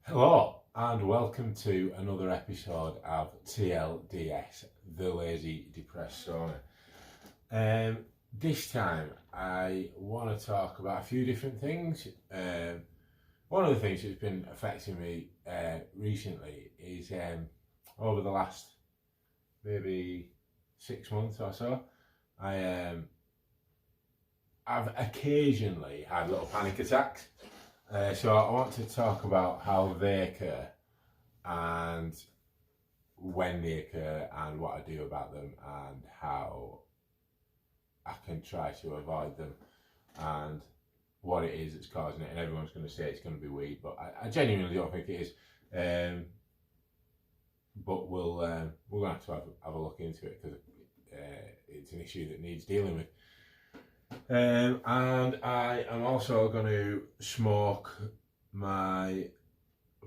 Hello and welcome to another episode of T.L.D.S, the Lazy Depressed Stoner. This time I want to talk about a few different things. One of the things that's been affecting me recently is over the last maybe 6 months or so, I've occasionally had little panic attacks. So I want to talk about how they occur and when they occur and what I do about them and how I can try to avoid them and what it is that's causing it. And everyone's going to say it's going to be weed, but I genuinely don't think it is. But we're going to have a look into it because it's an issue that needs dealing with. And I am also going to smoke my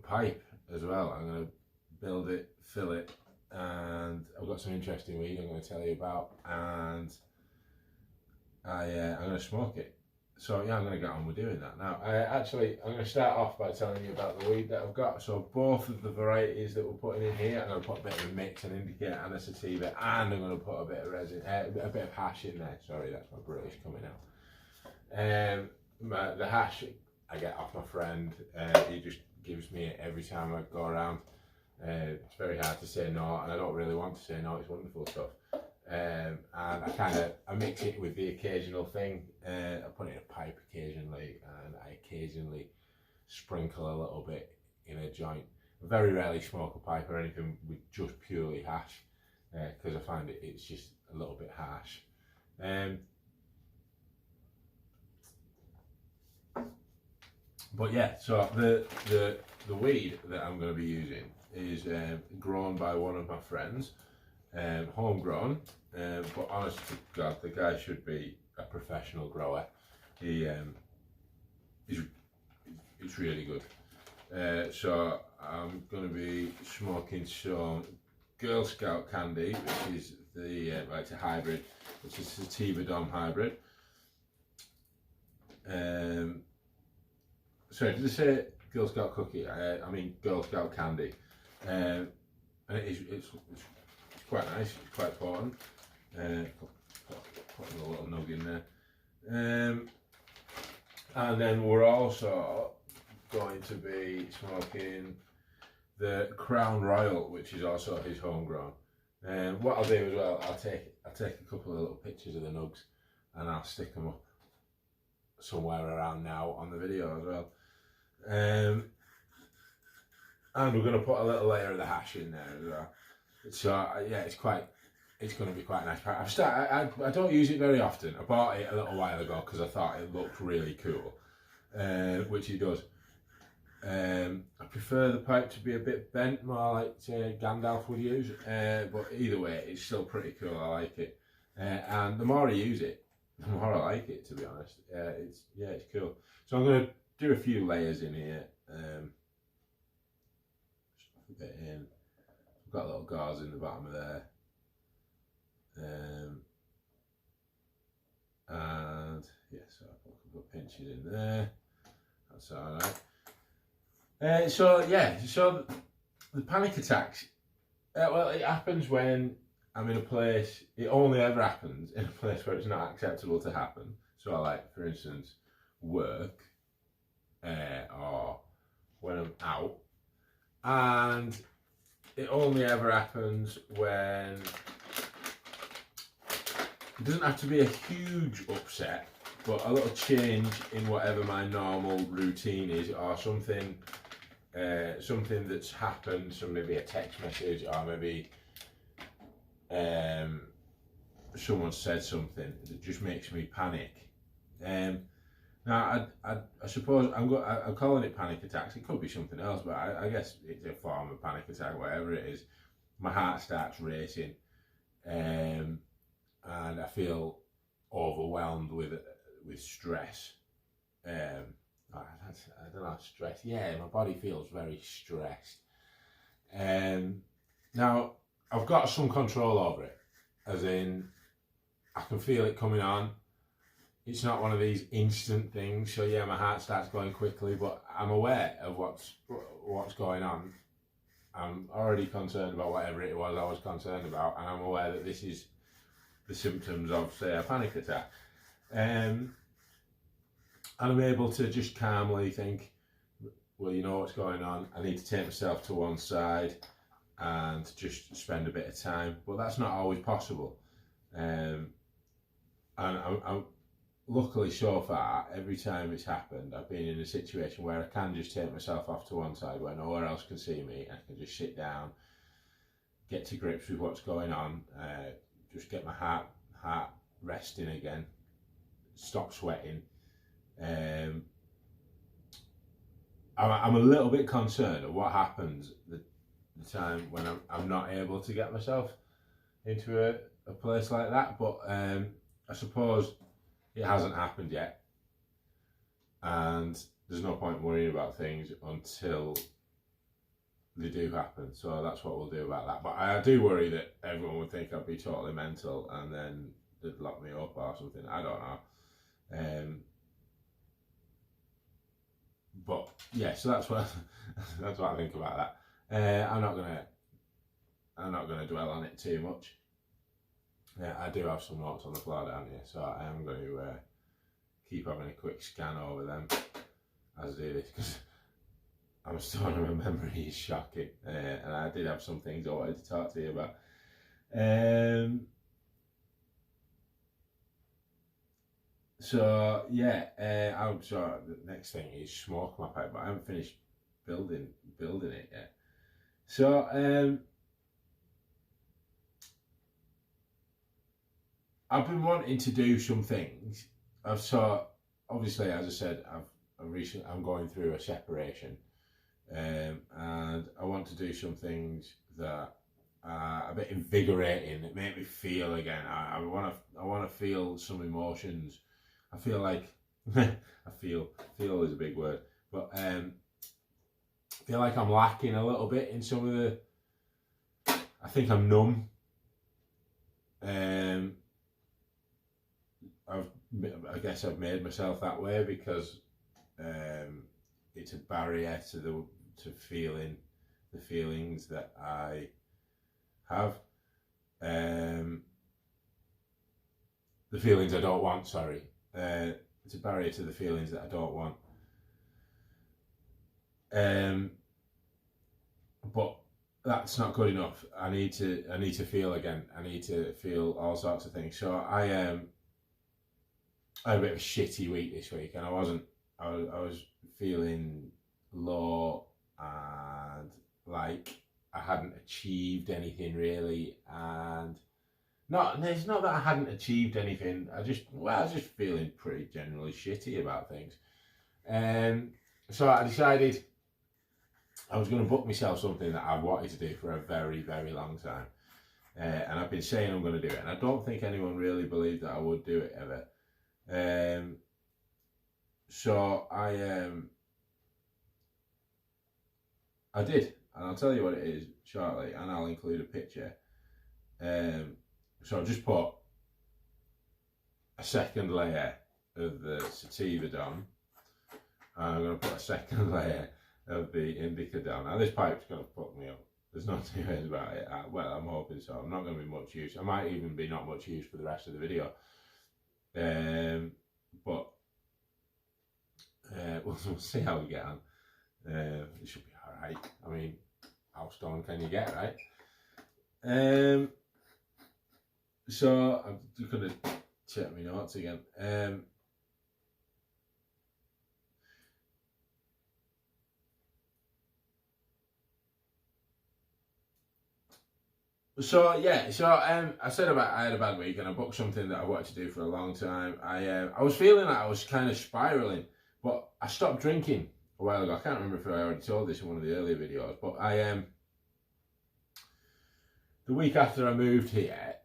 pipe as well. I'm going to build it, fill it, and I've got some interesting weed I'm going to tell you about, and I'm going to smoke it. So yeah, I'm going to get on with doing that now. I'm going to start off by telling you about the weed that I've got. So both of the varieties that we're putting in here, I'm going to put a bit of a mix, an indicator and a sativa, and I'm going to put a bit of resin, a bit of hash in there. Sorry, that's my British coming out. The hash I get off my friend. He just gives me it every time I go around. It's very hard to say no, and I don't really want to say no. It's wonderful stuff. And I mix it with the occasional thing. I put it in a pipe occasionally, and I occasionally sprinkle a little bit in a joint. I very rarely smoke a pipe or anything with just purely hash, because I find it's just a little bit harsh. But yeah, so the weed that I'm going to be using is grown by one of my friends. Homegrown, but honest to God, the guy should be a professional grower. It's really good. So I'm going to be smoking some Girl Scout candy, which is it's a hybrid, which is a sativa dom hybrid. Sorry, did I say Girl Scout cookie? I mean Girl Scout candy, and it's quite nice, it's quite potent. Put a little nug in there. And then we're also going to be smoking the Crown Royal, which is also his homegrown. What I'll do as well, I'll take a couple of little pictures of the nugs and I'll stick them up somewhere around now on the video as well. And we're going to put a little layer of the hash in there as well. So yeah, it's going to be quite nice. I don't use it very often. I bought it a little while ago because I thought it looked really cool, which it does. I prefer the pipe to be a bit bent, more like Gandalf would use, but either way, it's still pretty cool. I like it, and the more I use it, the more I like it. To be honest, it's cool. So I'm going to do a few layers in here. Just a bit in. Got little gauze in the bottom of there, and yeah, so I put a couple of pinches in there. That's all right. So the panic attacks. Well, it happens when I'm in a place. It only ever happens in a place where it's not acceptable to happen. So, like for instance, work, or when I'm out, and it only ever happens when it doesn't have to be a huge upset, but a little change in whatever my normal routine is, or something that's happened. So maybe a text message, or maybe someone said something that just makes me panic. Now, I suppose I'm calling it panic attacks. It could be something else, but I guess it's a form of panic attack, whatever it is. My heart starts racing, and I feel overwhelmed with stress. I don't know, stress. Yeah, my body feels very stressed. Now, I've got some control over it, as in I can feel it coming on. it's not one of these instant things. So yeah, my heart starts going quickly, but I'm aware of what's going on. I'm already concerned about whatever it was I was concerned about, and I'm aware that this is the symptoms of, say, a panic attack. And I'm able to just calmly think, well, you know what's going on. I need to take myself to one side and just spend a bit of time. But that's not always possible. And I'm luckily so far, every time it's happened, I've been in a situation where I can just take myself off to one side where nowhere else can see me. I can just sit down, get to grips with what's going on, just get my heart resting again, stop sweating. I'm a little bit concerned of what happens the time when I'm not able to get myself into a place like that, but I suppose it hasn't happened yet, and there's no point worrying about things until they do happen. So that's what we'll do about that. But I do worry that everyone would think I'd be totally mental and then they'd lock me up or something. I don't know. But yeah, so that's what that's what I think about that. I'm not gonna dwell on it too much. Yeah, I do have some notes on the floor down here, so I am going to keep having a quick scan over them as I do this, because I'm still on my memory is shocking, and I did have some things I wanted to talk to you about. So yeah, I'm sorry. The next thing is smoke my pipe, but I haven't finished building it yet. So I've been wanting to do some things. Obviously, as I said, I'm going through a separation, and I want to do some things that are a bit invigorating, that make me feel again. I want to feel some emotions. I feel like feel is a big word, but I feel like I'm lacking a little bit in some of the. I think I'm numb. I guess I've made myself that way because it's a barrier to feeling the feelings that I have, the feelings I don't want. Sorry, it's a barrier to the feelings that I don't want. But that's not good enough. I need to feel again. I need to feel all sorts of things. So I had a bit of a shitty week this week, and I was feeling low and like I hadn't achieved anything really, and it's not that I hadn't achieved anything. I was just feeling pretty generally shitty about things. So I decided I was going to book myself something that I've wanted to do for a very, very long time, and I've been saying I'm going to do it, and I don't think anyone really believed that I would do it ever. So I did, and I'll tell you what it is shortly, and I'll include a picture. So I've just put a second layer of the sativa down, and I'm going to put a second layer of the indica down. Now this pipe's going to fuck me up. There's no two ways about it. Well, I'm hoping so. I'm not going to be much use. I might even be not much use for the rest of the video. But we'll see how we get on. It should be alright. I mean, how stoned can you get, right? So I'm just going to check my notes again. So yeah, I said I had a bad week, and I booked something that I wanted to do for a long time. I was feeling like I was kind of spiraling, but I stopped drinking a while ago. I can't remember if I already told this in one of the earlier videos, but the week after I moved here,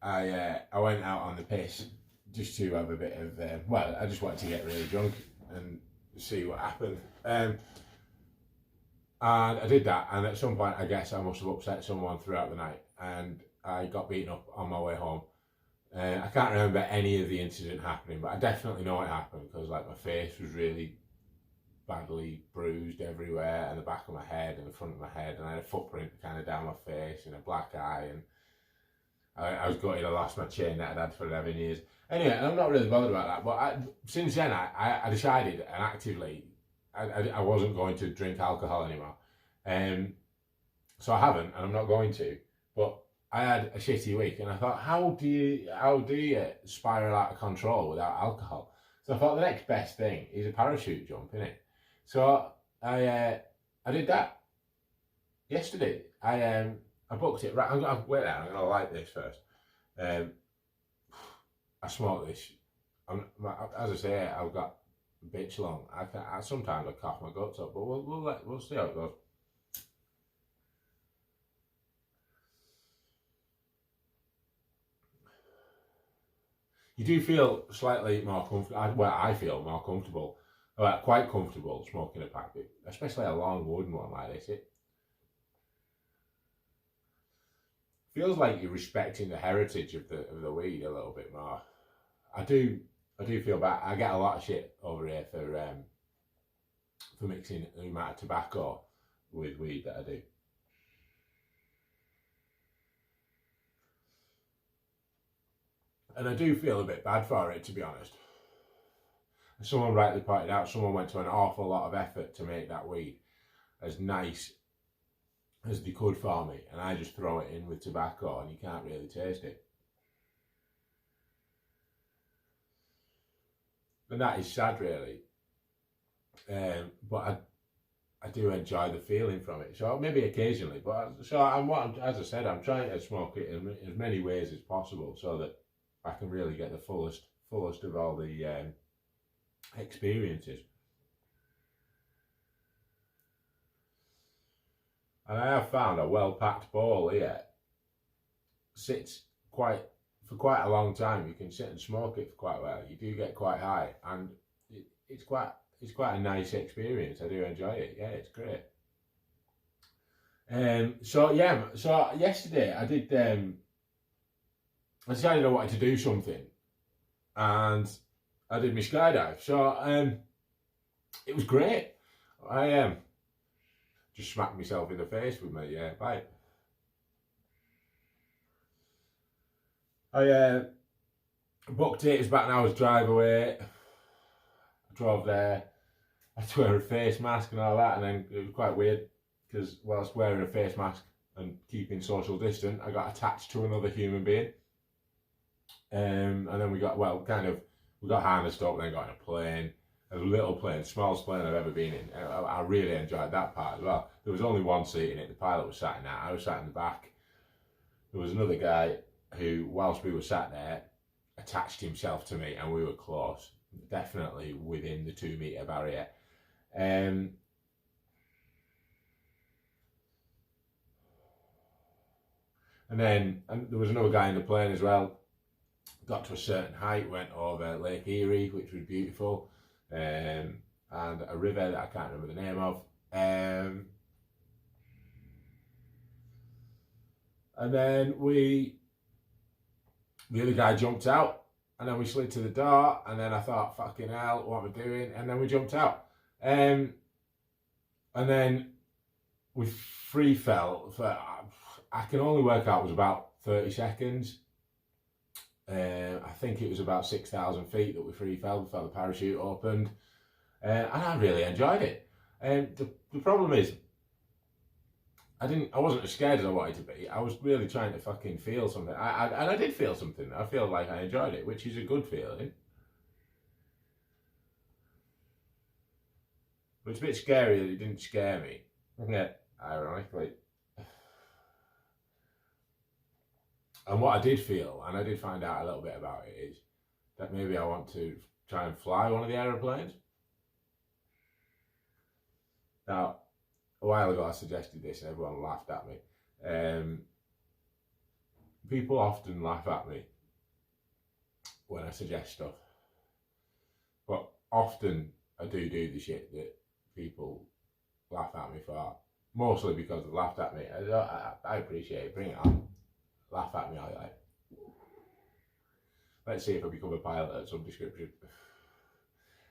I went out on the piss just to have a bit of I just wanted to get really drunk and see what happened. And I did that, and at some point I guess I must have upset someone throughout the night, and I got beaten up on my way home. I can't remember any of the incident happening, but I definitely know it happened because like my face was really badly bruised everywhere, and the back of my head and the front of my head, and I had a footprint kind of down my face and a black eye, and I was gutted I lost my chain that I'd had for 11 years. Anyway, I'm not really bothered about that, but since then I decided and actively I wasn't going to drink alcohol anymore. So I haven't, and I'm not going to. But I had a shitty week, and I thought, how do you spiral out of control without alcohol? So I thought the next best thing is a parachute jump, innit? So I did that yesterday. I booked it. Right, wait there. I'm gonna light this first. I smoke this. As I say, I've got a bitch long. Sometimes I cough my guts up, but we'll see how it goes. You do feel slightly more comfortable. Well, I feel more comfortable, quite comfortable smoking a pipe, especially a long wooden one like this. It feels like you're respecting the heritage of the weed a little bit more. I do feel bad. I get a lot of shit over here for mixing the amount of tobacco with weed that I do. And I do feel a bit bad for it, to be honest. Someone rightly pointed out, someone went to an awful lot of effort to make that weed as nice as they could for me, and I just throw it in with tobacco and you can't really taste it. And that is sad, really. But I do enjoy the feeling from it. So maybe occasionally, but as I said, I'm trying to smoke it in as many ways as possible so that I can really get the fullest of all the experiences. And I have found a well-packed bowl here sits for quite a long time. You can sit and smoke it for quite well. You do get quite high, and it's quite a nice experience. I do enjoy it. Yeah, it's great. So yesterday I did. I decided I wanted to do something, and I did my skydive. So it was great. I just smacked myself in the face with my bike. I booked it. It was about an hour's drive away. I drove there. I had to wear a face mask and all that, and then it was quite weird because whilst wearing a face mask and keeping social distance, I got attached to another human being. And then we got harnessed up, then got in a plane, a little plane, smallest plane I've ever been in. I really enjoyed that part as well. There was only one seat in it. The pilot was sat in that. I was sat in the back. There was another guy who, whilst we were sat there, attached himself to me, and we were close, definitely within the 2 metre barrier. And there was another guy in the plane as well. Got to a certain height, went over Lake Erie, which was beautiful, and a river that I can't remember the name of. And then the other guy jumped out, and then we slid to the door, and then I thought, fucking hell, what am I doing? And then we jumped out. And then we free fell for, I can only work out, it was about 30 seconds. I think it was about 6,000 feet that we free fell before the parachute opened, and I really enjoyed it. The problem is, I wasn't as scared as I wanted to be. I was really trying to fucking feel something. And I did feel something. I feel like I enjoyed it, which is a good feeling. But it's a bit scary that it didn't scare me. Yeah, ironically. And what I did feel, and I did find out a little bit about it, is that maybe I want to try and fly one of the aeroplanes. Now, a while ago I suggested this and everyone laughed at me. People often laugh at me when I suggest stuff, but often I do the shit that people laugh at me for, mostly because they've laughed at me. I appreciate it, bring it on, laugh at me, I like. Let's see if I become a pilot at some description.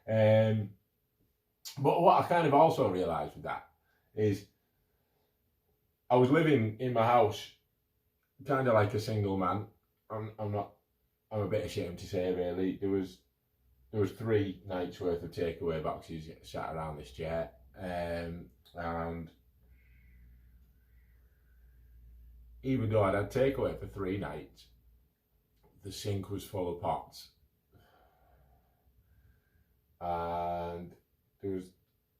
But what I kind of also realised with that is I was living in my house kind of like a single man. I'm a bit ashamed to say, really. There was 3 nights worth of takeaway boxes sat around this chair, and even though I'd had takeaway for 3 nights, the sink was full of pots, and there was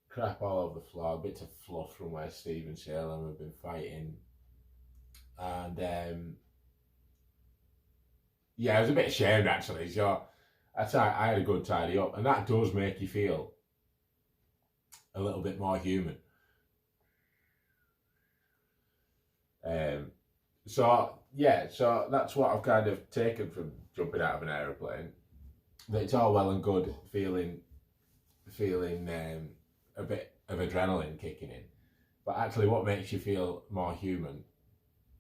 crap all over the floor, bits of fluff from where Steve and Salem had been fighting, and yeah, I was a bit ashamed actually. So I had a good tidy up, and that does make you feel a little bit more human. So that's what I've kind of taken from jumping out of an aeroplane. That it's all well and good feeling a bit of adrenaline kicking in, but actually what makes you feel more human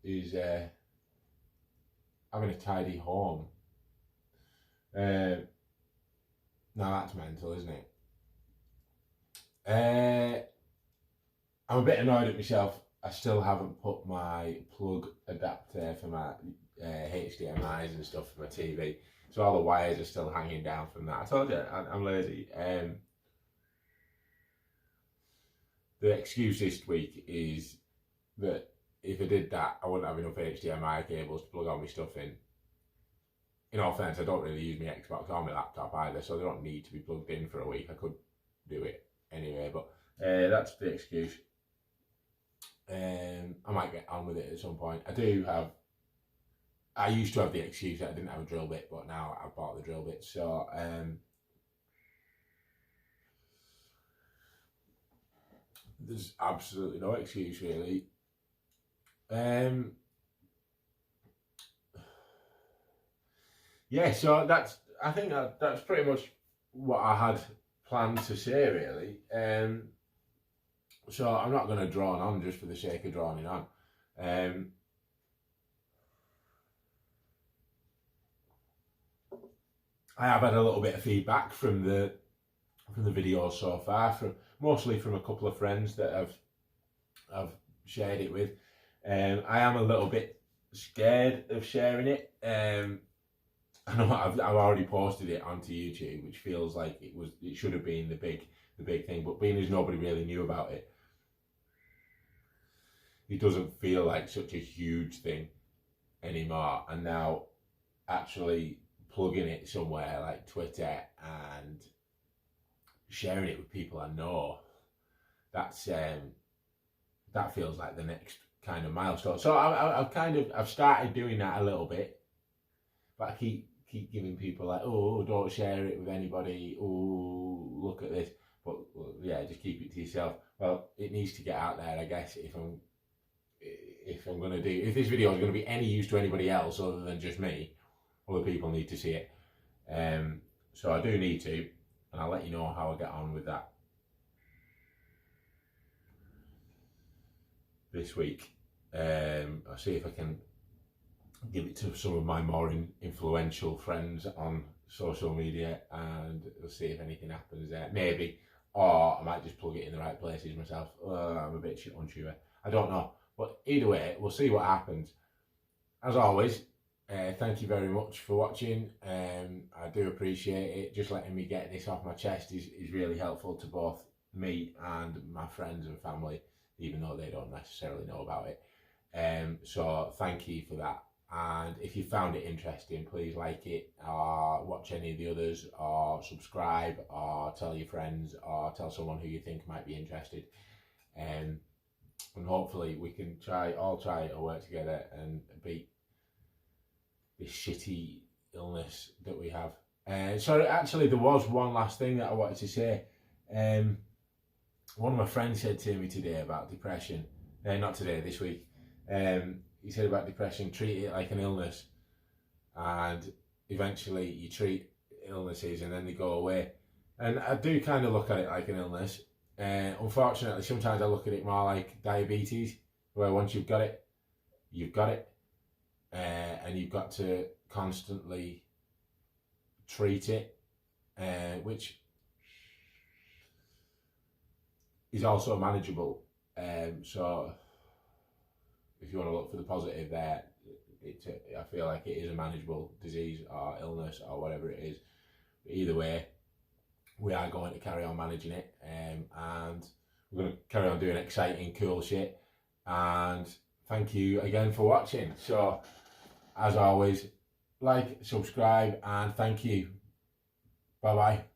is having a tidy home. Now that's mental, isn't it? I'm a bit annoyed at myself. I still haven't put my plug adapter for my HDMIs and stuff for my TV. So all the wires are still hanging down from that. I told you, I'm lazy. The excuse this week is that if I did that, I wouldn't have enough HDMI cables to plug all my stuff in. In all fairness, I don't really use my Xbox or my laptop either, so they don't need to be plugged in for a week. I could do it anyway, but that's the excuse. I might get on with it at some point. I used to have the excuse that I didn't have a drill bit, but now I've bought the drill bit, so there's absolutely no excuse really. Yeah, so I think that's pretty much what I had planned to say really. So I'm not going to drone on just for the sake of droning on. I have had a little bit of feedback from the videos so far, mostly from a couple of friends that I've shared it with. I am a little bit scared of sharing it. I know I've already posted it onto YouTube, which feels like it should have been the big thing, but being as nobody really knew about it, it doesn't feel like such a huge thing anymore. And now actually plugging it somewhere like Twitter and sharing it with people I know, that feels like the next kind of milestone. So I've started doing that a little bit, but I keep giving people like, oh, don't share it with anybody, oh, look at this, but yeah, just keep it to yourself. Well, it needs to get out there, I guess, if this video is going to be any use to anybody else other than just me. Other people need to see it. So I do need to, and I'll let you know how I get on with that this week. I'll see if I can give it to some of my more influential friends on social media, and we'll see if anything happens there. Maybe, or I might just plug it in the right places myself. I'm a bit unsure. I don't know. But either way, we'll see what happens. As always, thank you very much for watching. I do appreciate it. Just letting me get this off my chest is really helpful to both me and my friends and family, even though they don't necessarily know about it. So thank you for that. And if you found it interesting, please like it, or watch any of the others, or subscribe, or tell your friends, or tell someone who you think might be interested. And hopefully we can all try to work together and beat this shitty illness that we have. So actually there was one last thing that I wanted to say. One of my friends said to me today about depression, not today, this week. He said about depression, treat it like an illness, and eventually you treat illnesses and then they go away. And I do kind of look at it like an illness. Unfortunately, sometimes I look at it more like diabetes, where once you've got it, you've got it, and you've got to constantly treat it, which is also manageable. So if you want to look for the positive there, I feel like it is a manageable disease or illness or whatever it is. But either way, we are going to carry on managing it, and we're going to carry on doing exciting, cool shit. And thank you again for watching. So, as always, like, subscribe, and thank you. Bye bye.